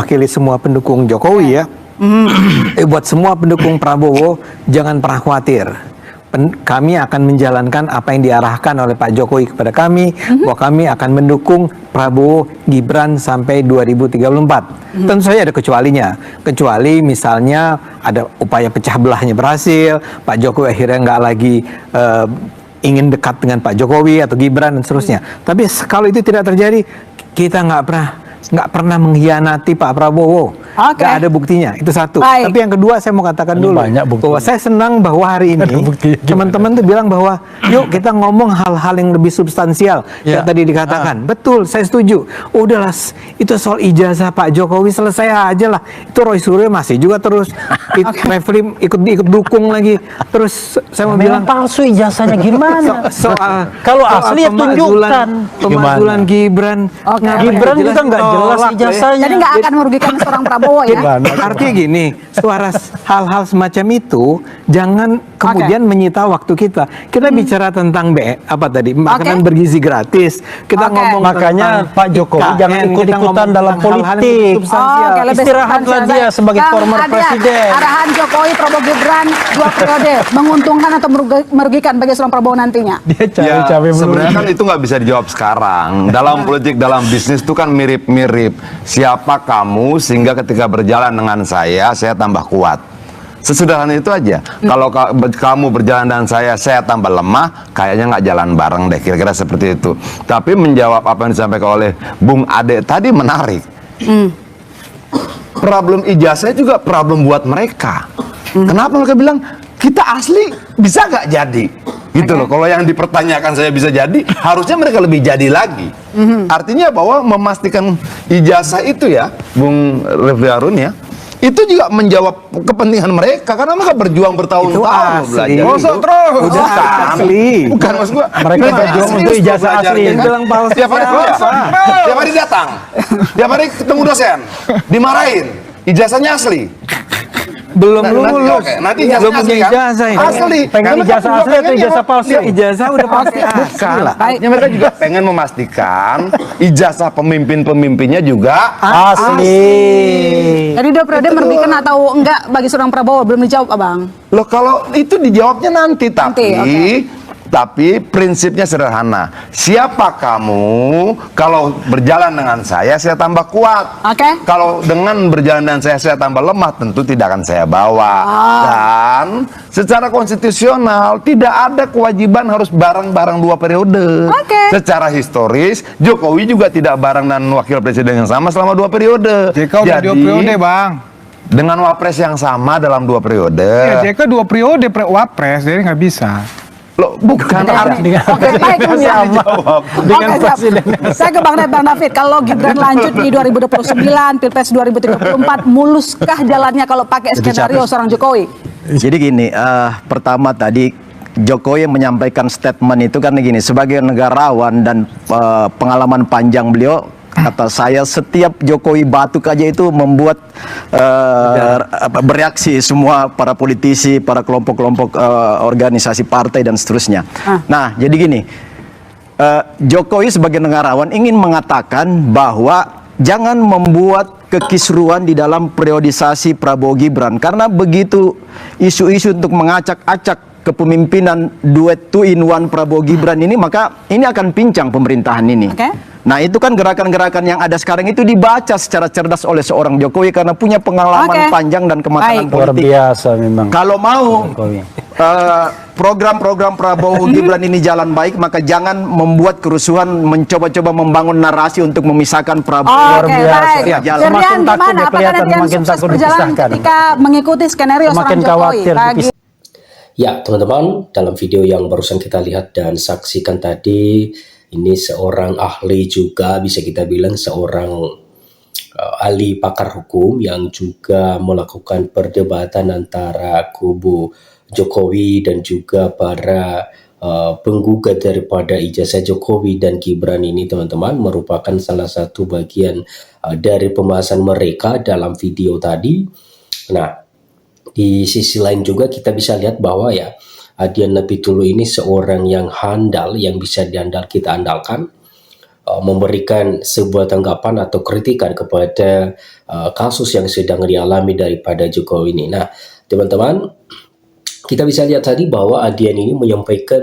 Wakili semua pendukung Jokowi ya. Buat semua pendukung Prabowo, jangan pernah khawatir. Kami akan menjalankan apa yang diarahkan oleh Pak Jokowi kepada kami, bahwa kami akan mendukung Prabowo Gibran sampai 2034. Tentu saja ada kecualinya. Kecuali misalnya ada upaya pecah belahnya berhasil, Pak Jokowi akhirnya nggak lagi ingin dekat dengan Pak Jokowi atau Gibran dan seterusnya. Tapi kalau itu tidak terjadi, kita nggak pernah mengkhianati Pak Prabowo. Nggak ada buktinya. Itu satu. Tapi yang kedua saya mau katakan dulu bahwa saya senang bahwa hari ini teman-teman tuh bilang bahwa yuk kita ngomong hal-hal yang lebih substansial yang tadi dikatakan. Betul, saya setuju. Udahlah, itu soal ijazah Pak Jokowi selesai aja lah. Itu Roy Suryo masih juga terus Refli ikut dukung lagi. Terus saya mau bilang palsu ijazahnya gimana? Soal kalau asli ya tunjukkan. Pemakzulan Gibran. Gibran juga nggak jelas ijazahnya. Jadi nggak akan merugikan seorang Prabowo ya. Artinya gini, hal-hal semacam itu jangan kemudian menyita waktu kita. Kita bicara tentang makanan bergizi gratis. Kita ngomong makanya Pak Jokowi jangan ikut-ikutan dalam politik. Istirahatlah dia sebagai former presiden. Arahan Jokowi Prabowo Gibran 2 periode menguntungkan atau merugikan bagi seorang Prabowo nantinya? Dia cawe-cawe sebenarnya kan itu nggak bisa dijawab sekarang. Dalam politik, dalam bisnis itu kan mirip-mirip. Siapa kamu sehingga ketika berjalan dengan saya tambah kuat. Sesederhana itu aja. Kalau kamu berjalan dengan saya tambah lemah, kayaknya nggak jalan bareng deh. Kira-kira seperti itu. Tapi menjawab apa yang disampaikan oleh Bung Ade tadi menarik. Problem ijazah juga problem buat mereka. Kenapa mereka bilang kita asli bisa nggak jadi? Gitu loh. Kalau yang dipertanyakan saya bisa jadi, harusnya mereka lebih jadi lagi. Artinya bahwa memastikan ijazah itu ya, Bung Refli Harun ya, itu juga menjawab kepentingan mereka karena mereka berjuang bertahun-tahun belajar. Udah asli. Bukan maksud gua. Mereka berjuang untuk ijazah asli. Bilang palsu. Tiap hari datang, tiap hari ketemu dosen, dimarahin. Ijazahnya asli. Belum lulus. Nanti belum punya kan? ijazah ini. Asli. Pengen ijazah asli atau ijazah palsu? Ijazah udah pasti asli lah. Artinya mereka juga pengen memastikan ijazah pemimpin-pemimpinnya juga asli. Jadi 2 periode merugikan atau enggak bagi seorang Prabowo? Belum dijawab, Abang. Loh, kalau itu dijawabnya nanti. Tapi prinsipnya sederhana. Siapa kamu? Kalau berjalan dengan saya tambah kuat. Kalau dengan berjalan dengan saya tambah lemah, tentu tidak akan saya bawa. Dan secara konstitusional tidak ada kewajiban harus bareng-bareng 2 periode. Secara historis Jokowi juga tidak bareng dan wakil presiden yang sama selama 2 periode. JK udah 2 periode, Bang. Dengan wapres yang sama dalam 2 periode. Ya, JK 2 periode wapres, jadi nggak bisa. Loh, bukan Baik, sama dengan presiden. Saya ke Bang David, kalau Gibran lanjut di 2029, Pilpres 2034, muluskah jalannya kalau pakai skenario seorang Jokowi? Jadi gini, pertama tadi Jokowi menyampaikan statement itu kan gini, sebagai negarawan dan pengalaman panjang beliau, kata saya setiap Jokowi batuk aja itu membuat bereaksi semua para politisi, para kelompok-kelompok organisasi partai dan seterusnya. Nah, jadi gini, Jokowi sebagai negarawan ingin mengatakan bahwa jangan membuat kekisruan di dalam periodisasi Prabowo Gibran, karena begitu isu-isu untuk mengacak-acak kepemimpinan duet 2-in-1 Prabowo Gibran ini, maka ini akan pincang pemerintahan ini. Nah, itu kan gerakan-gerakan yang ada sekarang itu dibaca secara cerdas oleh seorang Jokowi karena punya pengalaman panjang dan kematangan politik. Luar biasa memang. Kalau mau program-program Prabowo Gibran ini jalan baik, maka jangan membuat kerusuhan, mencoba-coba membangun narasi untuk memisahkan Prabowo. Luar biasa. Semakin takut dia kelihatan, semakin takut dipisahkan ketika mengikuti skenario seorang Jokowi. Ya, teman-teman, dalam video yang barusan kita lihat dan saksikan tadi, ini seorang ahli juga, bisa kita bilang seorang ahli pakar hukum yang juga melakukan perdebatan antara kubu Jokowi dan juga para penggugat daripada ijazah Jokowi dan Gibran ini, teman-teman, merupakan salah satu bagian dari pembahasan mereka dalam video tadi. Nah, di sisi lain juga kita bisa lihat bahwa ya, Adian Napituluh ini seorang yang handal, yang bisa kita andalkan. memberikan sebuah tanggapan atau kritikan kepada kasus yang sedang dialami daripada Jokowi ini. Nah, teman-teman, kita bisa lihat tadi bahwa Adian ini menyampaikan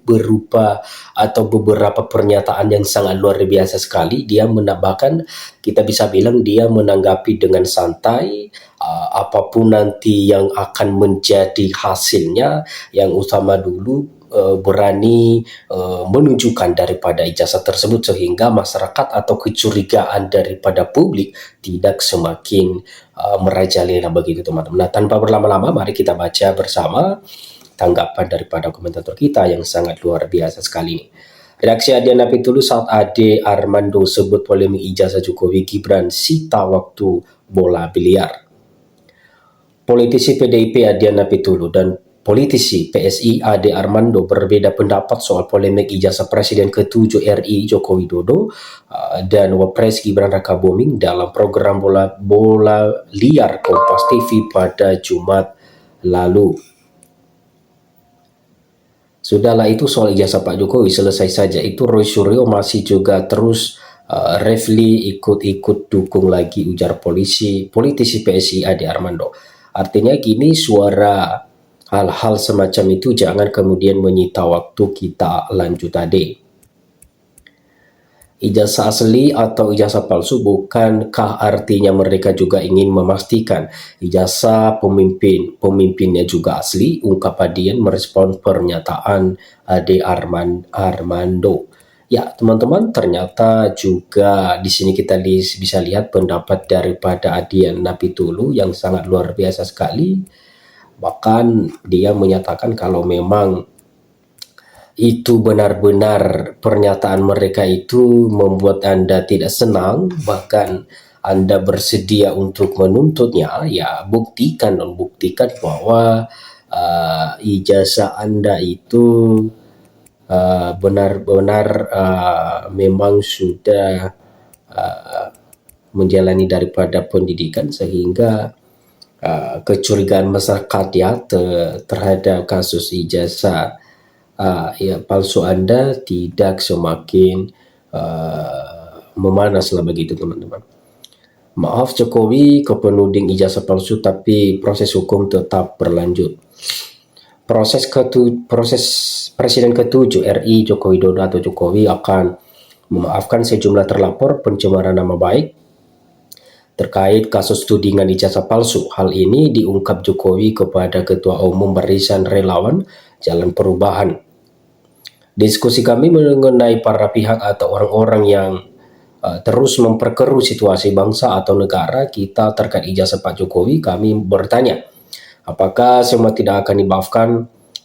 berupa atau beberapa pernyataan yang sangat luar biasa sekali. Dia menambahkan, kita bisa bilang dia menanggapi dengan santai apapun nanti yang akan menjadi hasilnya. Yang utama dulu berani menunjukkan daripada ijazah tersebut sehingga masyarakat atau kecurigaan daripada publik tidak semakin merajalela begitu, teman-teman. Nah, tanpa berlama-lama mari kita baca bersama tanggapan daripada komentator kita yang sangat luar biasa sekali ini. Reaksi Adian Napitulus saat Ade Armando sebut polemik ijazah Jokowi Gibran sita waktu bola biliar. Politisi PDIP Adian Napitulus dan politisi PSI Ade Armando berbeda pendapat soal polemik ijazah Presiden ke-7 RI Joko Widodo dan Wapres Gibran Rakabuming dalam program bola liar Kompas TV pada Jumat lalu. Sudahlah, itu soal ijazah Pak Jokowi, selesai saja. Itu Roy Suryo masih juga terus Refli ikut-ikut dukung lagi, ujar politisi PSI Ade Armando. Artinya gini, suara hal-hal semacam itu jangan kemudian menyita waktu kita. Lanjut tadi. Ijazah asli atau ijazah palsu, bukankah artinya mereka juga ingin memastikan ijazah pemimpinnya juga asli? Ungkap Adian merespon pernyataan Ade Armando. Ya, teman-teman, ternyata juga di sini kita bisa lihat pendapat daripada Adian Napitulus yang sangat luar biasa sekali. Bahkan dia menyatakan kalau memang itu benar-benar pernyataan mereka itu membuat Anda tidak senang, bahkan Anda bersedia untuk menuntutnya, ya buktikan bahwa ijazah Anda itu benar-benar memang sudah menjalani daripada pendidikan sehingga kecurigaan masyarakat ya terhadap kasus ijazah ya palsu Anda tidak semakin memanas lah begitu, teman-teman. Maaf Jokowi ke penuding ijazah palsu, tapi proses hukum tetap berlanjut. Proses Presiden ke-7 RI Joko Widodo atau Jokowi akan memaafkan sejumlah terlapor pencemaran nama baik terkait kasus tudingan ijazah palsu. Hal ini diungkap Jokowi kepada Ketua Umum Barisan Relawan Jalan Perubahan. Diskusi kami mengenai para pihak atau orang-orang yang terus memperkeruh situasi bangsa atau negara kita terkait ijazah Pak Jokowi. Kami bertanya, apakah semua tidak akan dimaafkan?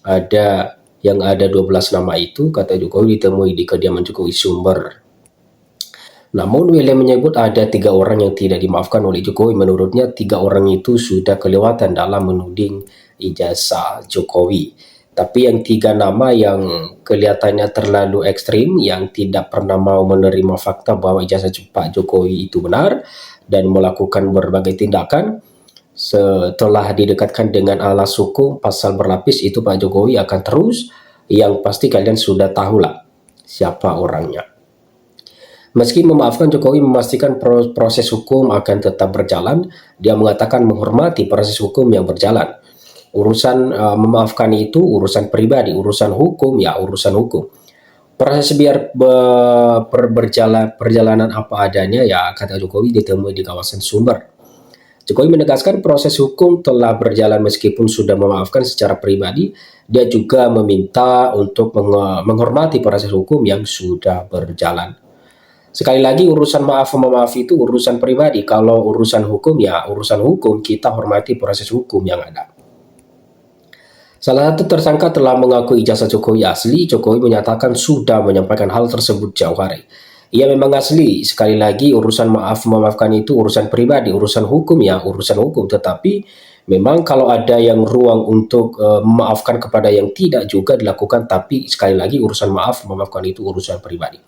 Ada 12 nama itu, kata Jokowi, ditemui di kediaman Jokowi Sumber. Namun William menyebut ada 3 orang yang tidak dimaafkan oleh Jokowi. Menurutnya 3 orang itu sudah kelewatan dalam menuding ijazah Jokowi. Tapi yang 3 nama yang kelihatannya terlalu ekstrim, yang tidak pernah mau menerima fakta bahwa ijazah Pak Jokowi itu benar dan melakukan berbagai tindakan setelah didekatkan dengan alas hukum pasal berlapis, itu Pak Jokowi akan terus, yang pasti kalian sudah tahulah siapa orangnya. Meski memaafkan, Jokowi memastikan proses hukum akan tetap berjalan. Dia mengatakan menghormati proses hukum yang berjalan. Urusan memaafkan itu urusan pribadi, urusan hukum ya urusan hukum. Proses biar perjalanan apa adanya ya, kata Jokowi, ditemui di kawasan Sumber. Jokowi menegaskan proses hukum telah berjalan meskipun sudah memaafkan secara pribadi. Dia juga meminta untuk menghormati proses hukum yang sudah berjalan. Sekali lagi, urusan maaf-memaaf itu urusan pribadi. Kalau urusan hukum ya urusan hukum, kita hormati proses hukum yang ada. Salah satu tersangka telah mengaku ijazah Jokowi asli. Jokowi menyatakan sudah menyampaikan hal tersebut jauh hari. Ia memang asli. Sekali lagi, urusan maaf-memaafkan itu urusan pribadi, urusan hukum ya urusan hukum. Tetapi memang kalau ada yang ruang untuk memaafkan kepada yang tidak juga dilakukan. Tapi sekali lagi, urusan maaf-memaafkan itu urusan pribadi.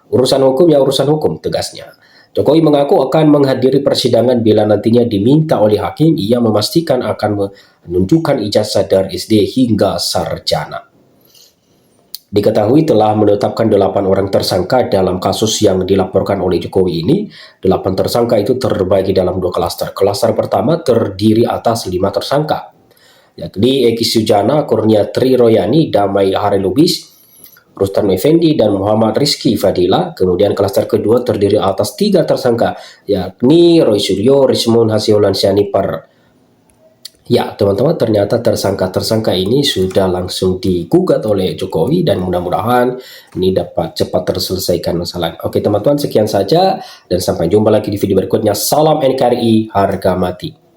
Urusan hukum ya urusan hukum, tegasnya. Jokowi mengaku akan menghadiri persidangan bila nantinya diminta oleh hakim. Ia memastikan akan menunjukkan ijazah dari SD hingga sarjana. diketahui telah menetapkan 8 orang tersangka dalam kasus yang dilaporkan oleh Jokowi ini. 8 tersangka itu terbagi dalam 2 klaster. Klaster pertama terdiri atas 5 tersangka, yakni Eki Sujana, Kurnia Tri Royani, Damai Hare Lubis, Rustan Effendi, dan Muhammad Rizky Fadila. Kemudian klaster kedua terdiri atas 3 tersangka, yakni Roy Suryo, Rismon Hasiolan Sianipar. Ya, teman-teman, ternyata tersangka-tersangka ini sudah langsung digugat oleh Jokowi dan mudah-mudahan ini dapat cepat terselesaikan masalah. Oke, teman-teman, sekian saja dan sampai jumpa lagi di video berikutnya. Salam NKRI, harga mati.